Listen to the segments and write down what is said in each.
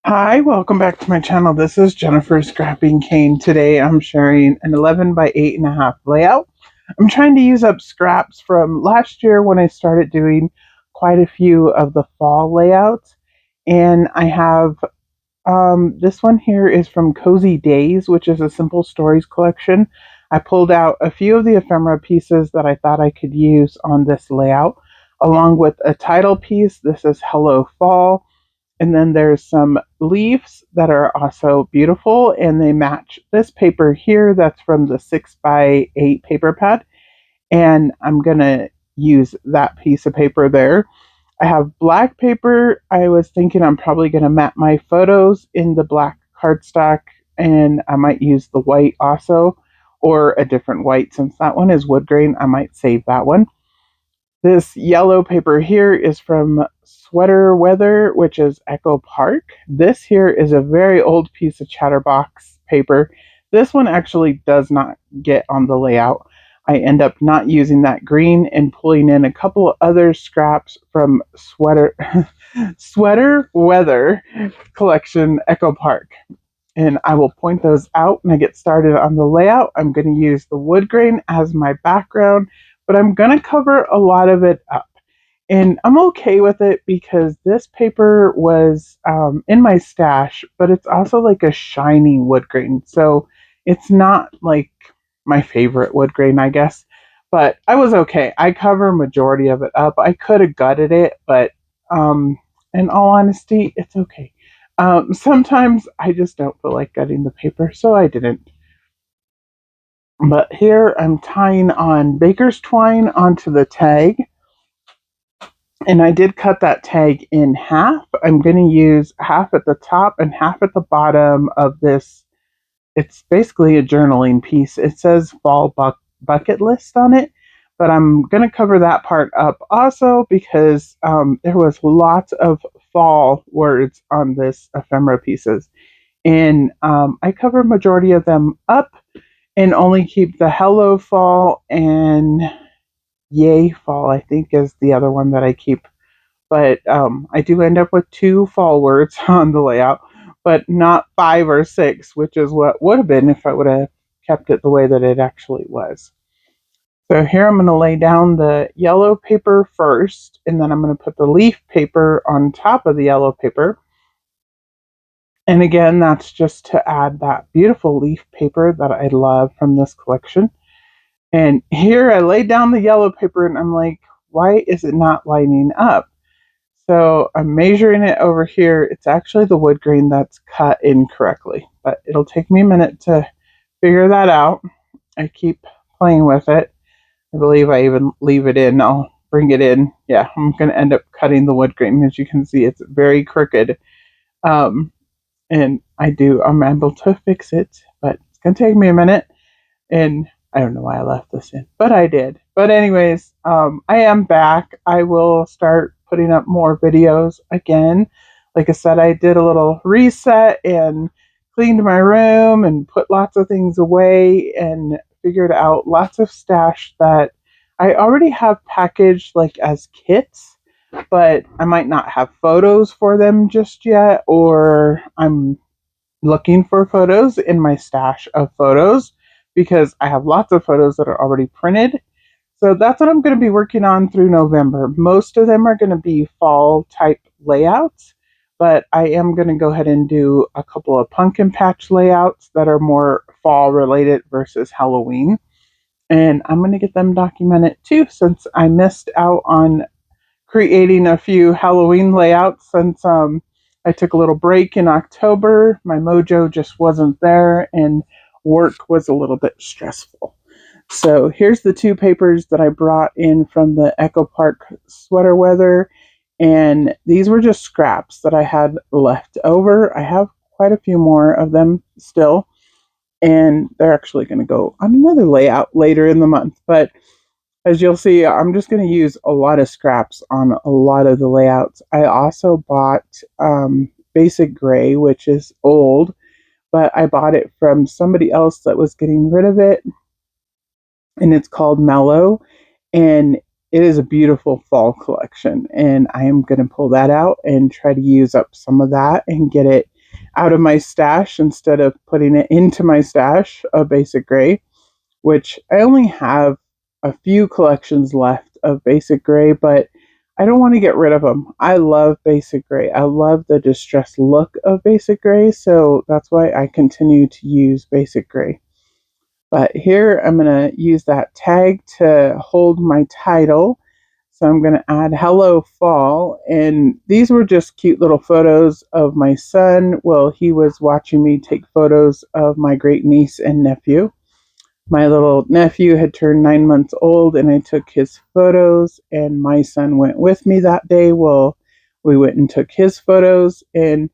Hi, welcome back to my channel. This is Jennifer Scrapping Cane. Today I'm sharing an 11 by 8.5 layout. I'm trying to use up scraps from last year when I started doing quite a few of the fall layouts. And I have this one here is from Cozy Days, which is a simple stories collection. I pulled out a few of the ephemera pieces that I thought I could use on this layout, along with a title piece. This is Hello Fall. And then there's some leaves that are also beautiful and they match this paper here that's from the 6 by 8 paper pad. And I'm going to use that piece of paper there. I have black paper. I was thinking I'm probably going to mat my photos in the black cardstock and I might use the white also, or a different white. Since that one is wood grain, I might save that one. This yellow paper here is from Sweater Weather, which is Echo Park. This here is a very old piece of Chatterbox paper. This one actually does not get on the layout. I end up not using that green and pulling in a couple of other scraps from Sweater Weather collection Echo Park. And I will point those out when I get started on the layout. I'm going to use the wood grain as my background, but I'm going to cover a lot of it up. And I'm okay with it because this paper was in my stash, but it's also like a shiny wood grain. So it's not like my favorite wood grain, I guess. But I was okay. I cover majority of it up. I could have gutted it, but in all honesty, it's okay. Sometimes I just don't feel like gutting the paper, so I didn't. But here I'm tying on baker's twine onto the tag. And I did cut that tag in half. I'm going to use half at the top and half at the bottom of this. It's basically a journaling piece. It says fall bucket list on it, but I'm going to cover that part up also because there was lots of fall words on this ephemera pieces. And I cover majority of them up and only keep the hello fall and yay fall, I think, is the other one that I keep. But I do end up with 2 fall words on the layout, but not 5 or 6, which is what would have been if I would have kept it the way that it actually was. So here I'm going to lay down the yellow paper first, and then I'm going to put the leaf paper on top of the yellow paper. And again, that's just to add that beautiful leaf paper that I love from this collection. And here I laid down the yellow paper and I'm like, why is it not lining up? So I'm measuring it over here. It's actually the wood grain that's cut incorrectly, but it'll take me a minute to figure that out. I keep playing with it. I believe I even leave it in. I'll bring it in. Yeah, I'm going to end up cutting the wood grain. As you can see, it's very crooked. Um, and I'm able to fix it, but it's going to take me a minute. And I don't know why I left this in, but I did. But anyways, I am back. I will start putting up more videos again. Like I said, I did a little reset and cleaned my room and put lots of things away and figured out lots of stash that I already have packaged like as kits, but I might not have photos for them just yet, or I'm looking for photos in my stash of photos because I have lots of photos that are already printed. So that's what I'm going to be working on through November. Most of them are going to be fall type layouts, but I am going to go ahead and do a couple of pumpkin patch layouts that are more fall related versus Halloween. And I'm going to get them documented too, since I missed out on creating a few Halloween layouts since I took a little break in October. My mojo just wasn't there and work was a little bit stressful. So here's the 2 papers that I brought in from the Echo Park Sweater Weather. And these were just scraps that I had left over. I have quite a few more of them still. And they're actually going to go on another layout later in the month. But as you'll see, I'm just going to use a lot of scraps on a lot of the layouts. I also bought Basic Gray, which is old, but I bought it from somebody else that was getting rid of it, and it's called Mellow, and it is a beautiful fall collection, and I am going to pull that out and try to use up some of that and get it out of my stash instead of putting it into my stash of Basic Gray, which I only have a few collections left of Basic Gray, but I don't want to get rid of them. I love Basic Gray. I love the distressed look of Basic Gray, so that's why I continue to use Basic Gray. But here I'm going to use that tag to hold my title. So I'm going to add Hello Fall. And these were just cute little photos of my son while he was watching me take photos of my great niece and nephew. My little nephew had turned 9 months old and I took his photos, and my son went with me that day. Well, we went and took his photos, and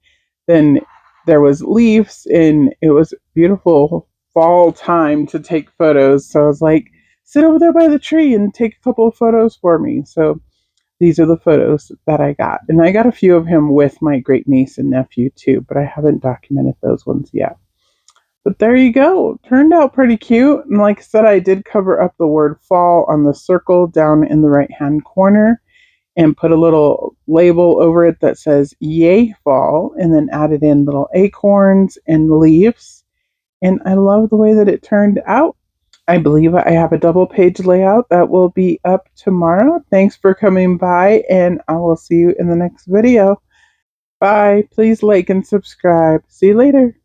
then there was leaves and it was beautiful fall time to take photos. So I was like, sit over there by the tree and take a couple of photos for me. So these are the photos that I got. And I got a few of him with my great niece and nephew too, but I haven't documented those ones yet. But there you go. Turned out pretty cute. And like I said, I did cover up the word fall on the circle down in the right hand corner and put a little label over it that says Yay Fall, and then added in little acorns and leaves. And I love the way that it turned out. I believe I have a double page layout that will be up tomorrow. Thanks for coming by, and I will see you in the next video. Bye. Please like and subscribe. See you later.